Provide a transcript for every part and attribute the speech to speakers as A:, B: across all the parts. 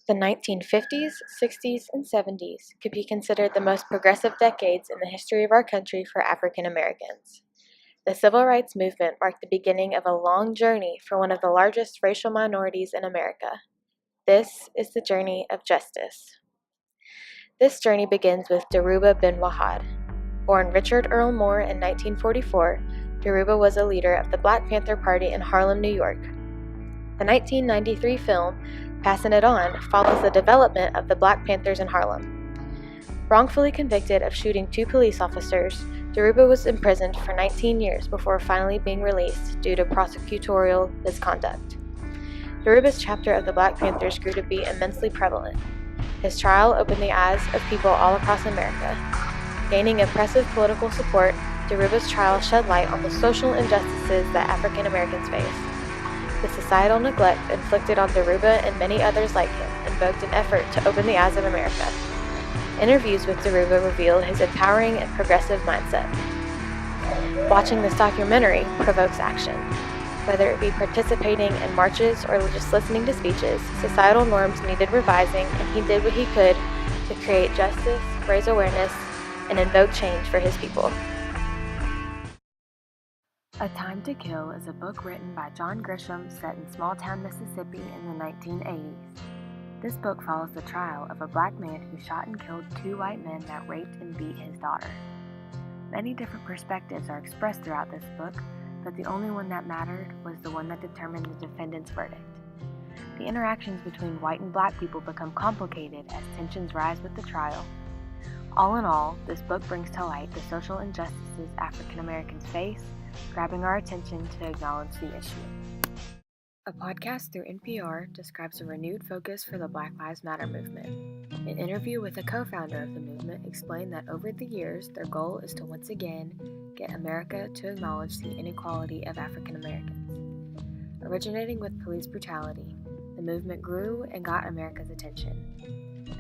A: The 1950s, 60s, and 70s could be considered the most progressive decades in the history of our country for African Americans. The Civil Rights Movement marked the beginning of a long journey for one of the largest racial minorities in America. This is the journey of justice. This journey begins with Dhoruba bin Wahad. Born Richard Earl Moore in 1944, Dhoruba was a leader of the Black Panther Party in Harlem, New York. The 1993 film, Passin' It On, follows the development of the Black Panthers in Harlem. Wrongfully convicted of shooting 2 police officers, Dhoruba was imprisoned for 19 years before finally being released due to prosecutorial misconduct. Dhoruba's chapter of the Black Panthers grew to be immensely prevalent. His trial opened the eyes of people all across America. Gaining impressive political support, Dhoruba's trial shed light on the social injustices that African Americans face. The societal neglect inflicted on Dhoruba and many others like him invoked an effort to open the eyes of America. Interviews with Dhoruba reveal his empowering and progressive mindset. Watching this documentary provokes action. Whether it be participating in marches or just listening to speeches, societal norms needed revising, and he did what he could to create justice, raise awareness, and invoke change for his people. A Time to Kill is a book written by John Grisham set in small-town Mississippi in the 1980s. This book follows the trial of a black man who shot and killed 2 white men that raped and beat his daughter. Many different perspectives are expressed throughout this book, but the only one that mattered was the one that determined the defendant's verdict. The interactions between white and black people become complicated as tensions rise with the trial. All in all, this book brings to light the social injustices African Americans face, grabbing our attention to acknowledge the issue. A podcast through NPR describes a renewed focus for the Black Lives Matter movement. An interview with a co-founder of the movement explained that over the years, their goal is to once again get America to acknowledge the inequality of African Americans. Originating with police brutality, the movement grew and got America's attention.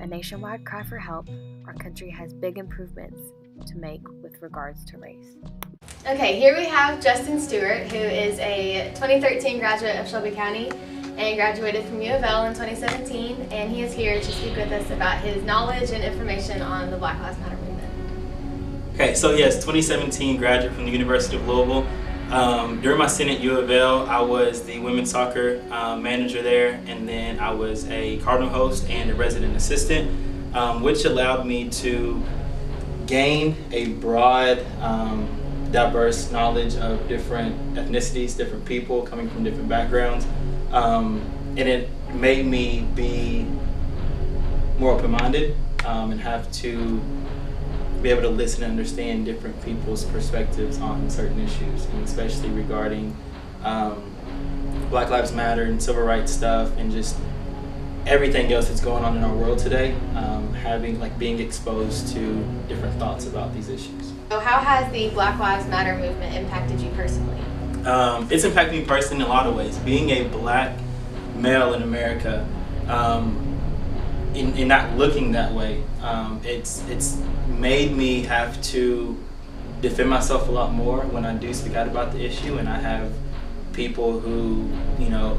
A: A nationwide cry for help, our country has big improvements to make with regards to race.
B: Okay, here we have Justin Stewart, who is a 2013 graduate of Shelby County and graduated from U of L in 2017, and he is here to speak with us about his knowledge and information on the Black Lives Matter movement.
C: Okay, so yes, 2017 graduate from the University of Louisville. During my stint at U of L, I was the women's soccer manager there, and then I was a Cardinal host and a resident assistant, which allowed me to gain a broad, diverse knowledge of different ethnicities, different people coming from different backgrounds, and it made me be more open-minded and have to be able to listen and understand different people's perspectives on certain issues, and especially regarding Black Lives Matter and civil rights stuff and just everything else that's going on in our world today, being exposed to different thoughts about these issues.
B: So how has the Black Lives Matter movement impacted you personally?
C: It's impacted me personally in a lot of ways. Being a black male in America, in not looking that way, it's made me have to defend myself a lot more when I do speak out about the issue, and I have people who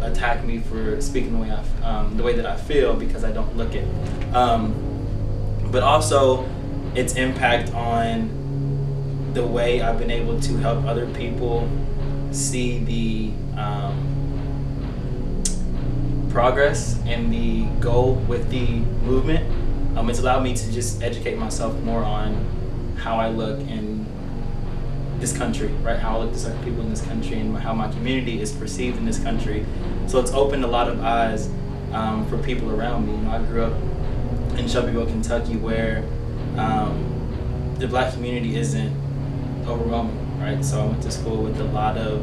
C: attack me for speaking the way that I feel because I don't look it. But also its impact on the way I've been able to help other people see the progress and the goal with the movement. It's allowed me to just educate myself more on how I look in this country, right? How I look to certain people in this country and how my community is perceived in this country. So it's opened a lot of eyes for people around me. I grew up in Shelbyville, Kentucky, where the black community isn't overwhelming, right? So I went to school with a lot of,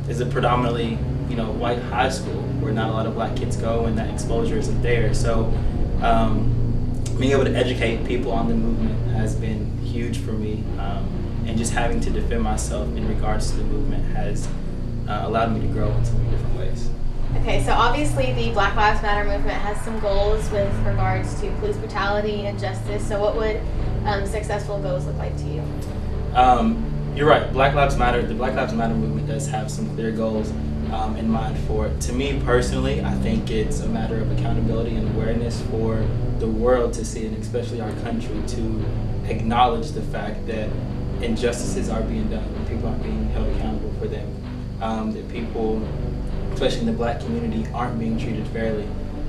C: it's a predominantly, white high school where not a lot of black kids go, and that exposure isn't there. So being able to educate people on the movement has been huge for me, and just having to defend myself in regards to the movement has allowed me to grow in so many different ways.
B: Okay, so obviously the Black Lives Matter movement has some goals with regards to police brutality and justice. So what would successful goals look like to you?
C: You're right. The Black Lives Matter movement does have some clear goals. in mind for it. To me personally, I think it's a matter of accountability and awareness for the world to see, and especially our country, to acknowledge the fact that injustices are being done and people aren't being held accountable for them. That people, especially in the black community, aren't being treated fairly.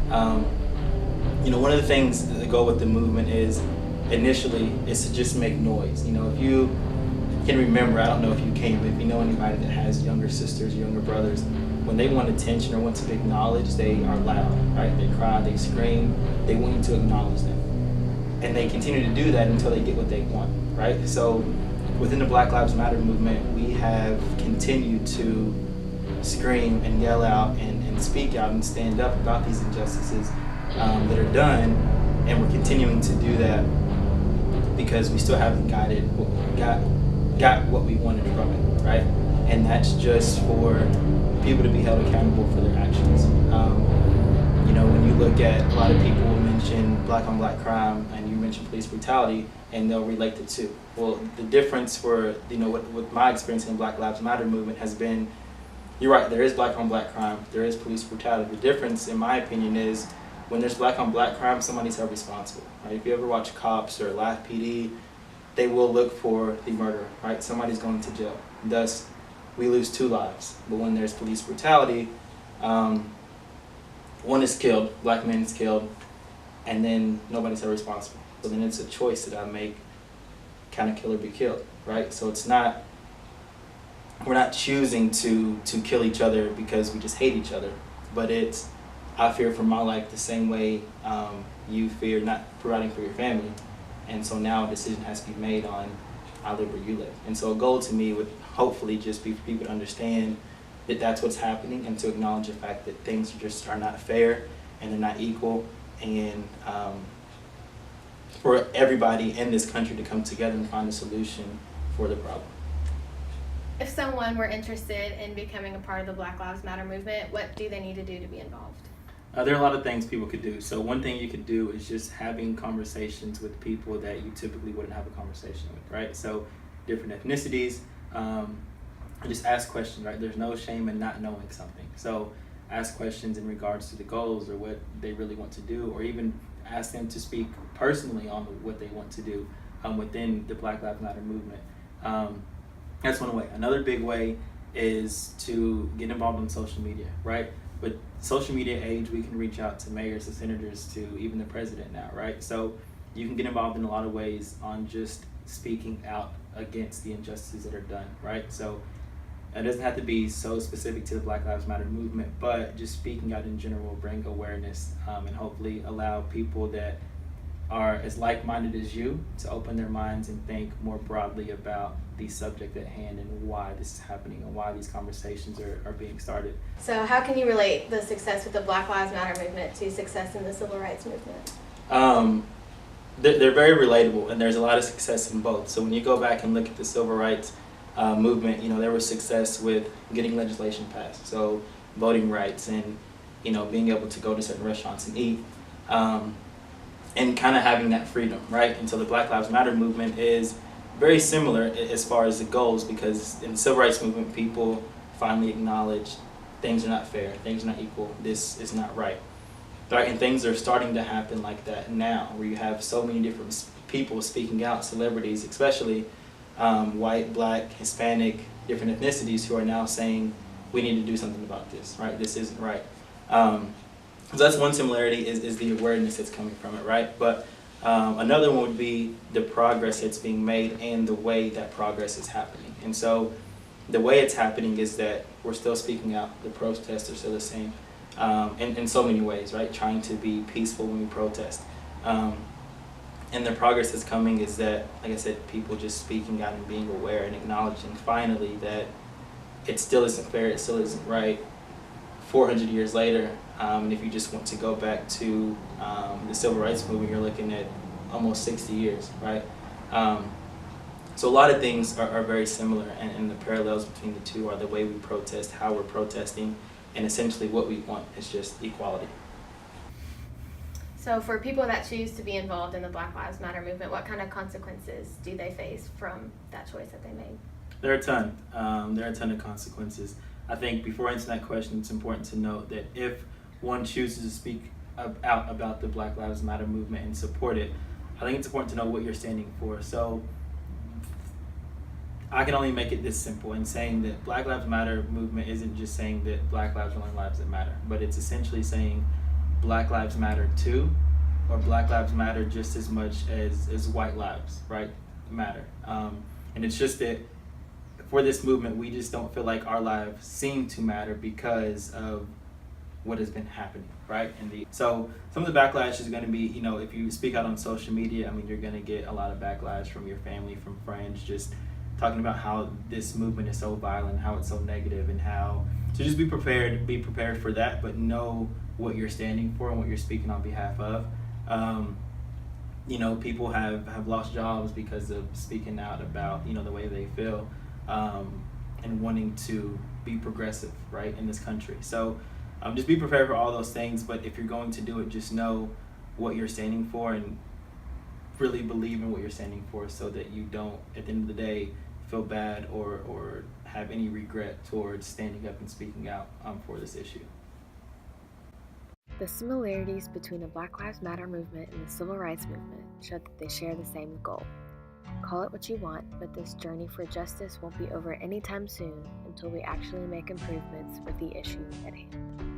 C: One of the things that go with the movement is initially is to just make noise. If you can remember, I don't know if you can, but if you know anybody that has younger sisters, younger brothers, when they want attention or want to be acknowledged, they are loud, right? They cry, they scream, they want you to acknowledge them. And they continue to do that until they get what they want, right? So within the Black Lives Matter movement, we have continued to scream and yell out and speak out and stand up about these injustices that are done, and we're continuing to do that because we still haven't got what we wanted from it, right? And that's just for people to be held accountable for their actions. When you look at a lot of people will mention black on black crime, and you mention police brutality, and they'll relate the two. Well, the difference for what my experience in the Black Lives Matter movement has been, you're right, there is black on black crime, there is police brutality. The difference, in my opinion, is when there's black on black crime, somebody's held responsible. Right? If you ever watch Cops or Laugh PD, they will look for the murderer, right? Somebody's going to jail. Thus, we lose 2 lives. But when there's police brutality, one is killed, black man is killed, and then nobody's held responsible. So then it's a choice that I make, can a killer be killed, right? So we're not choosing to kill each other because we just hate each other, but it's, I fear for my life the same way you fear not providing for your family. And so now a decision has to be made on I live where you live. And so a goal to me would hopefully just be for people to understand that that's what's happening, and to acknowledge the fact that things just are not fair and they're not equal, and for everybody in this country to come together and find a solution for the problem.
B: If someone were interested in becoming a part of the Black Lives Matter movement, what do they need to do to be involved?
C: There are a lot of things people could do. So one thing you could do is just having conversations with people that you typically wouldn't have a conversation with, right? So different ethnicities, just ask questions, right? There's no shame in not knowing something. So ask questions in regards to the goals or what they really want to do, or even ask them to speak personally on what they want to do within the Black Lives Matter movement. That's one way. Another big way is to get involved in social media, right? With social media age, we can reach out to mayors, to senators, to even the president now, right? So you can get involved in a lot of ways on just speaking out against the injustices that are done, right? So it doesn't have to be so specific to the Black Lives Matter movement, but just speaking out in general will bring awareness and hopefully allow people that are as like-minded as you to open their minds and think more broadly about the subject at hand and why this is happening and why these conversations are being started.
B: So how can you relate the success with the Black Lives Matter movement to success in the civil rights movement?
C: They're very relatable, and there's a lot of success in both. So when you go back and look at the civil rights movement, there was success with getting legislation passed, so voting rights and being able to go to certain restaurants and eat, and kind of having that freedom, right? And so the Black Lives Matter movement is very similar as far as the goals, because in the civil rights movement, people finally acknowledge things are not fair, things are not equal, this is not right. Right, and things are starting to happen like that now, where you have so many different people speaking out, celebrities, especially white, black, Hispanic, different ethnicities, who are now saying we need to do something about this, right? This isn't right. So that's one similarity, is the awareness that's coming from it, right? But another one would be the progress that's being made and the way that progress is happening. And so the way it's happening is that we're still speaking out, the protests are still the same. In so many ways, right? Trying to be peaceful when we protest. And the progress that's coming is that, like I said, people just speaking out and being aware and acknowledging finally that it still isn't fair, it still isn't right 400 years later. And if you just want to go back to the civil rights movement, you're looking at almost 60 years, right? So a lot of things are very similar, and the parallels between the two are the way we protest, how we're protesting, and essentially what we want is just equality.
B: So for people that choose to be involved in the Black Lives Matter movement, what kind of consequences do they face from that choice that they made?
C: There are a ton. There are a ton of consequences. I think before answering that question, it's important to note that if one chooses to speak out about the Black Lives Matter movement and support it, I think it's important to know what you're standing for. So I can only make it this simple in saying that Black Lives Matter movement isn't just saying that Black lives are the only lives that matter, but it's essentially saying Black lives matter too, or Black lives matter just as much as white lives, right, matter. And it's just that for this movement, we just don't feel like our lives seem to matter because of what has been happening, right? So some of the backlash is going to be, you know, if you speak out on social media, I mean, you're going to get a lot of backlash from your family, from friends, just talking about how this movement is so violent, how it's so negative, and how so just be prepared for that, but know what you're standing for and what you're speaking on behalf of. You know, people have lost jobs because of speaking out about, you know, the way they feel, and wanting to be progressive, right, in this country. So just be prepared for all those things, but if you're going to do it, just know what you're standing for and really believe in what you're standing for, so that you don't, at the end of the day, feel bad or have any regret towards standing up and speaking out for this issue.
A: The similarities between the Black Lives Matter movement and the Civil Rights Movement show that they share the same goal. Call it what you want, but this journey for justice won't be over anytime soon until we actually make improvements with the issue at hand.